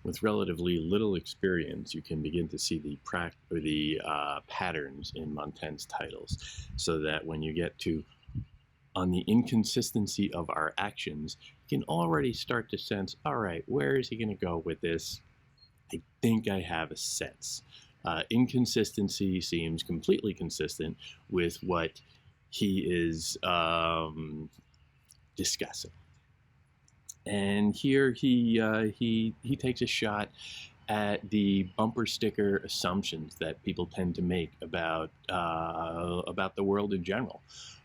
with relatively little experience, you can begin to see the patterns in Montaigne's titles, so that when you get to on the inconsistency of our actions, you can already start to sense, all right, where is he going to go with this? I think I have a sense. Inconsistency seems completely consistent with what he is discussing. And here he takes a shot at the bumper sticker assumptions that people tend to make about the world in general,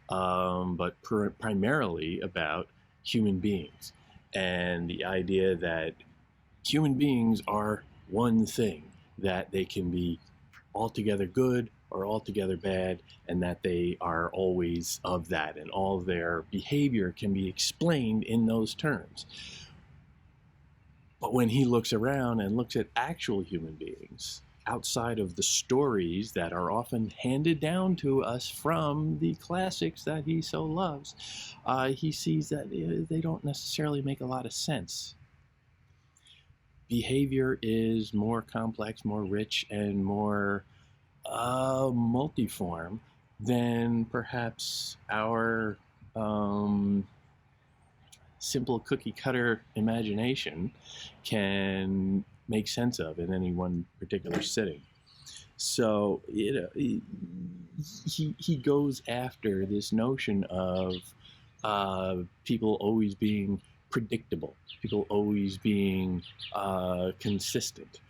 but primarily about human beings, and the idea that human beings are one thing, that they can be altogether good or altogether bad, and that they are always of that, and all their behavior can be explained in those terms. But when he looks around and looks at actual human beings, outside of the stories that are often handed down to us from the classics that he so loves, he sees that they don't necessarily make a lot of sense. Behavior is more complex, more rich, and more multiform than perhaps our simple cookie cutter imagination can make sense of in any one particular sitting. So he goes after this notion of people always being predictable, people always being consistent.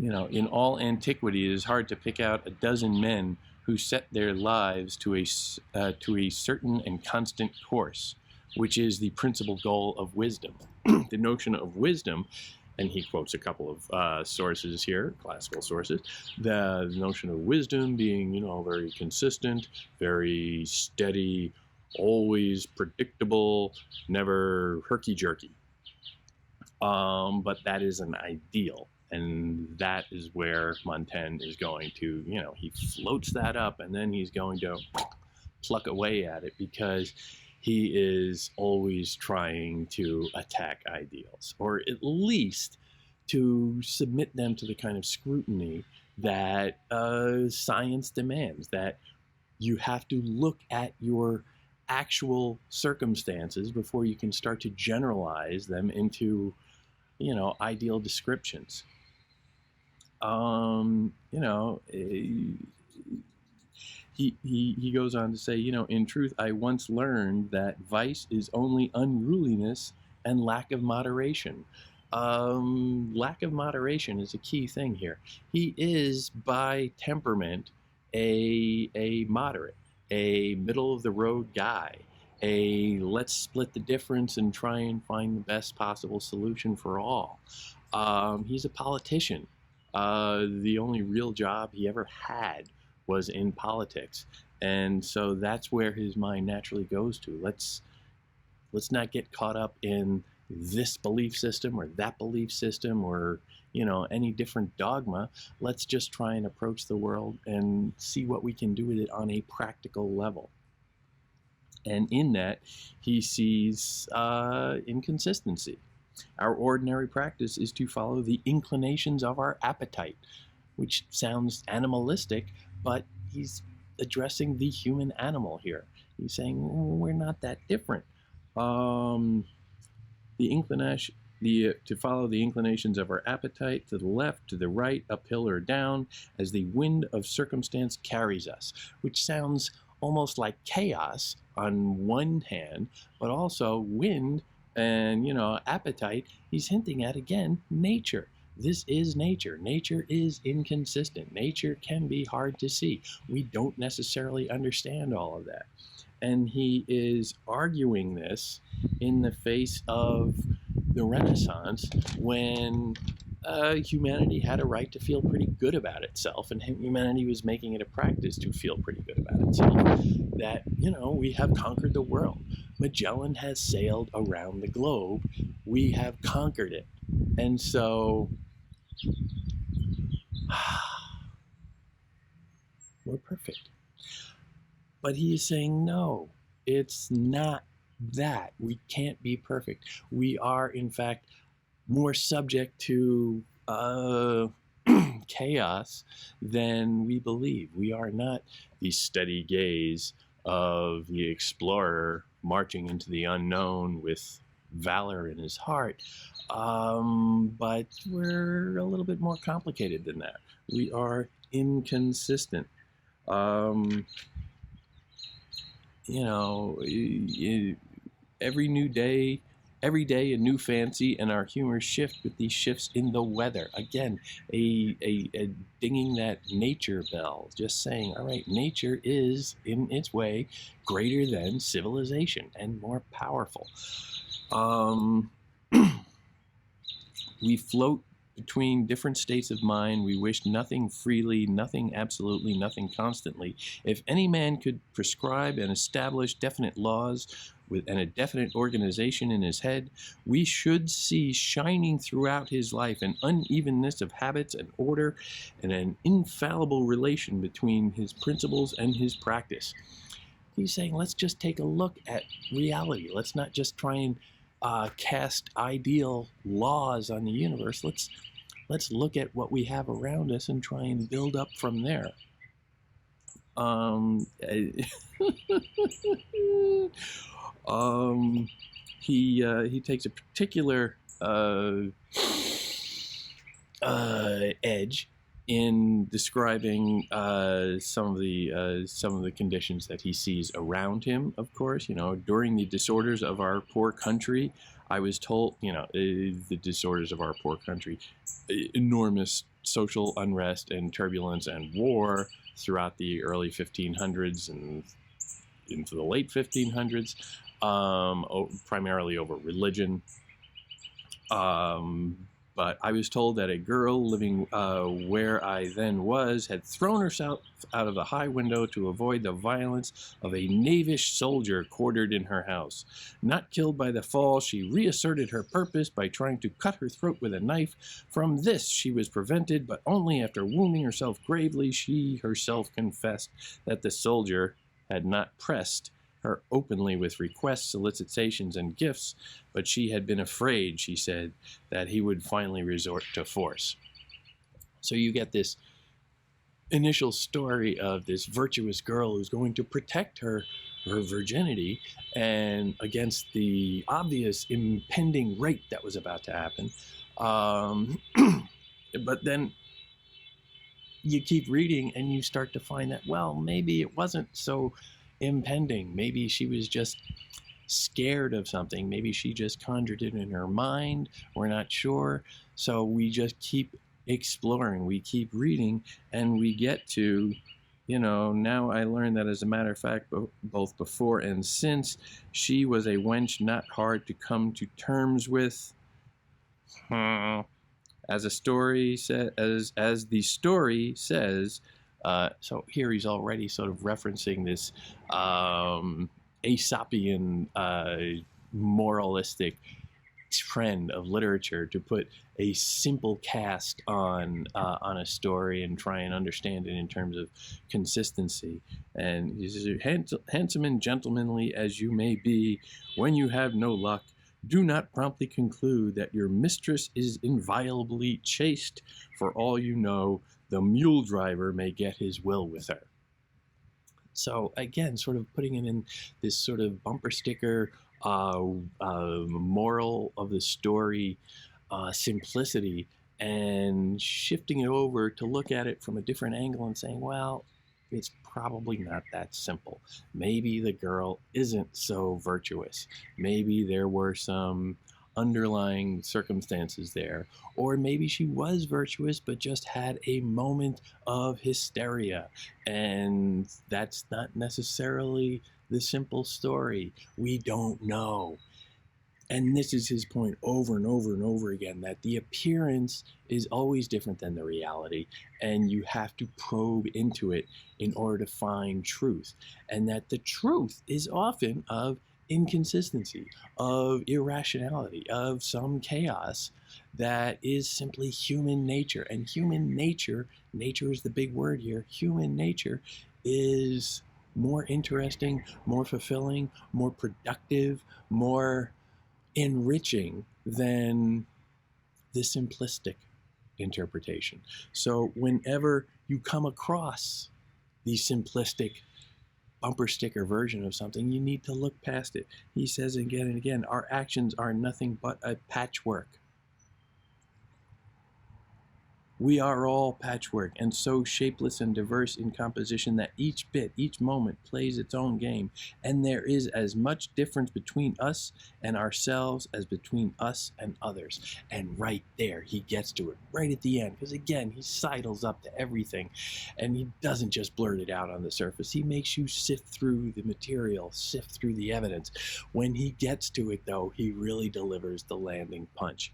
In all antiquity, it is hard to pick out a dozen men who set their lives to a certain and constant course, which is the principal goal of wisdom. The notion of wisdom, and he quotes a couple of sources here, classical sources, the notion of wisdom being, very consistent, very steady, always predictable, never herky-jerky. But that is an ideal. And that is where Montaigne is going to, he floats that up, and then he's going to pluck away at it, because he is always trying to attack ideals, or at least to submit them to the kind of scrutiny that science demands, that you have to look at your actual circumstances before you can start to generalize them into, ideal descriptions. He goes on to say, in truth, I once learned that vice is only unruliness and lack of moderation. Lack of moderation is a key thing here. He is, by temperament, a moderate, a middle-of-the-road guy, a let's split the difference and try and find the best possible solution for all. He's a politician. The only real job he ever had was in politics, and so that's where his mind naturally goes to. Let's not get caught up in this belief system or that belief system, or any different dogma. Let's just try and approach the world and see what we can do with it on a practical level. And in that, he sees inconsistency. Our ordinary practice is to follow the inclinations of our appetite, which sounds animalistic, but he's addressing the human animal here. He's saying we're not that different. To follow the inclinations of our appetite, to the left, to the right, uphill or down, as the wind of circumstance carries us, which sounds almost like chaos on one hand, but also wind and, appetite. He's hinting at, again, nature. This is nature. Nature is inconsistent. Nature can be hard to see. We don't necessarily understand all of that. And he is arguing this in the face of the Renaissance, when humanity had a right to feel pretty good about itself, and humanity was making it a practice to feel pretty good about itself. That, we have conquered the world. Magellan has sailed around the globe. We have conquered it. And so we're perfect. But he is saying, no, it's not that. We can't be perfect. We are, in fact, more subject to chaos than we believe. We are not the steady gaze of the explorer marching into the unknown with valor in his heart. But we're a little bit more complicated than that. We are inconsistent. Um, you know, every new day, every day a new fancy, and our humor shift with these shifts in the weather. Again, a dinging that nature bell, just saying, all right, nature is in its way greater than civilization and more powerful. We float between different states of mind. We wish nothing freely, nothing absolutely, nothing constantly. If any man could prescribe and establish definite laws and a definite organization in his head, we should see shining throughout his life an unevenness of habits and order and an infallible relation between his principles and his practice. He's saying, let's just take a look at reality. Let's not just try and cast ideal laws on the universe. Let's look at what we have around us and try and build up from there. He takes a particular edge in describing some of the conditions that he sees around him. Of course, during the disorders of our poor country, I was told, the disorders of our poor country, enormous social unrest and turbulence and war throughout the early 1500s and into the late 1500s, primarily over religion. But I was told that a girl living where I then was had thrown herself out of a high window to avoid the violence of a knavish soldier quartered in her house. Not killed by the fall, she reasserted her purpose by trying to cut her throat with a knife. From this she was prevented, but only after wounding herself gravely. She herself confessed that the soldier had not pressed her openly with requests, solicitations, and gifts, but she had been afraid, she said, that he would finally resort to force. So you get this initial story of this virtuous girl who's going to protect her virginity and against the obvious impending rape that was about to happen. But then you keep reading and you start to find that, well, maybe it wasn't so impending. Maybe she was just scared of something. Maybe she just conjured it in her mind. We're not sure. So we just keep exploring. We keep reading, and we get to, now I learned that, as a matter of fact, both before and since, she was a wench not hard to come to terms with. As the story says, so here he's already sort of referencing this Aesopian moralistic trend of literature to put a simple cast on a story and try and understand it in terms of consistency. And he says, handsome and gentlemanly as you may be, when you have no luck, do not promptly conclude that your mistress is inviolably chaste. For all you know, the mule driver may get his will with her. So again, sort of putting it in this sort of bumper sticker moral of the story simplicity, and shifting it over to look at it from a different angle and saying, well, it's probably not that simple. Maybe the girl isn't so virtuous. Maybe there were some underlying circumstances there. Or maybe she was virtuous but just had a moment of hysteria. And that's not necessarily the simple story. We don't know. And this is his point over and over and over again, that the appearance is always different than the reality, and you have to probe into it in order to find truth. And that the truth is often of inconsistency, of irrationality, of some chaos that is simply human nature. And human nature is the big word here, human nature is more interesting, more fulfilling, more productive, more enriching than the simplistic interpretation. So whenever you come across the simplistic bumper sticker version of something, you need to look past it. He says again and again, our actions are nothing but a patchwork. We are all patchwork, and so shapeless and diverse in composition that each bit, each moment plays its own game, and there is as much difference between us and ourselves as between us and others. And right there, he gets to it, right at the end, because again, he sidles up to everything, and he doesn't just blurt it out on the surface. He makes you sift through the material, sift through the evidence. When he gets to it, though, he really delivers the landing punch.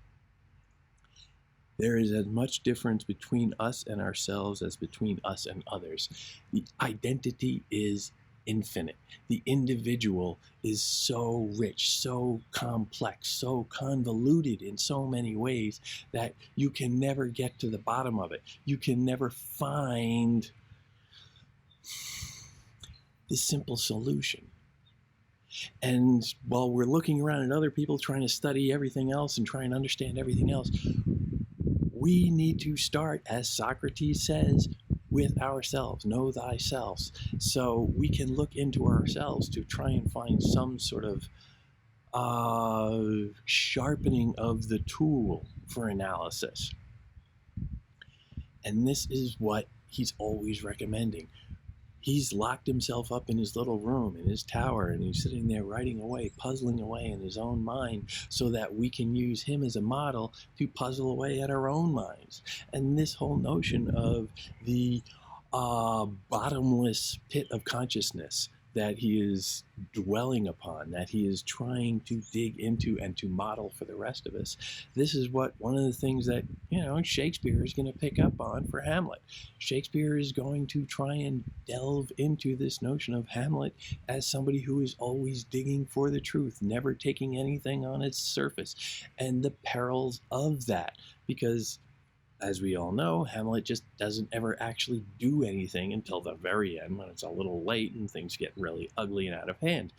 There is as much difference between us and ourselves as between us and others. The identity is infinite. The individual is so rich, so complex, so convoluted in so many ways that you can never get to the bottom of it. You can never find the simple solution. And while we're looking around at other people trying to study everything else and try and understand everything else, we need to start, as Socrates says, with ourselves. Know thyself. So we can look into ourselves to try and find some sort of sharpening of the tool for analysis. And this is what he's always recommending. He's locked himself up in his little room, in his tower, and he's sitting there writing away, puzzling away in his own mind so that we can use him as a model to puzzle away at our own minds. And this whole notion of the bottomless pit of consciousness that he is dwelling upon, that he is trying to dig into and to model for the rest of us. This is what one of the things that, Shakespeare is going to pick up on for Hamlet. Shakespeare is going to try and delve into this notion of Hamlet as somebody who is always digging for the truth, never taking anything on its surface, and the perils of that. Because as we all know, Hamlet just doesn't ever actually do anything until the very end, when it's a little late and things get really ugly and out of hand.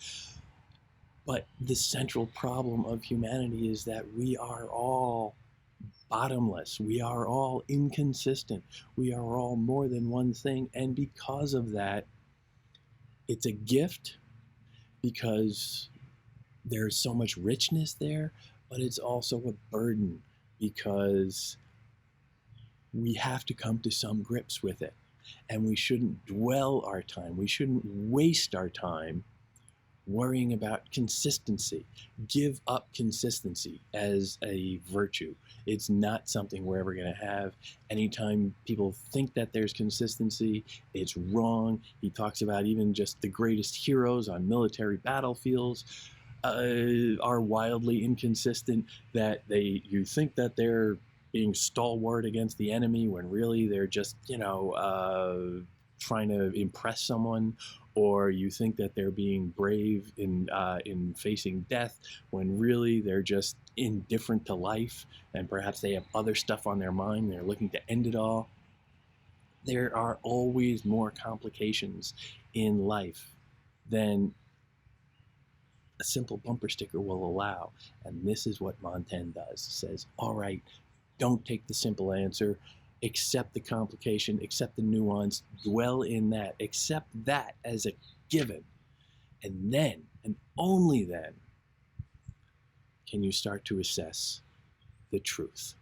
But the central problem of humanity is that we are all bottomless. We are all inconsistent. We are all more than one thing. And because of that, it's a gift because there's so much richness there, but it's also a burden because we have to come to some grips with it. And we shouldn't dwell our time. We shouldn't waste our time worrying about consistency. Give up consistency as a virtue. It's not something we're ever going to have. Anytime people think that there's consistency, it's wrong. He talks about even just the greatest heroes on military battlefields are wildly inconsistent, that you think that they're being stalwart against the enemy when really they're just, trying to impress someone, or you think that they're being brave in facing death when really they're just indifferent to life and perhaps they have other stuff on their mind. They're looking to end it all. There are always more complications in life than a simple bumper sticker will allow. And this is what Montaigne does. He says, all right, don't take the simple answer. Accept the complication, accept the nuance, dwell in that, accept that as a given. And then, and only then, can you start to assess the truth.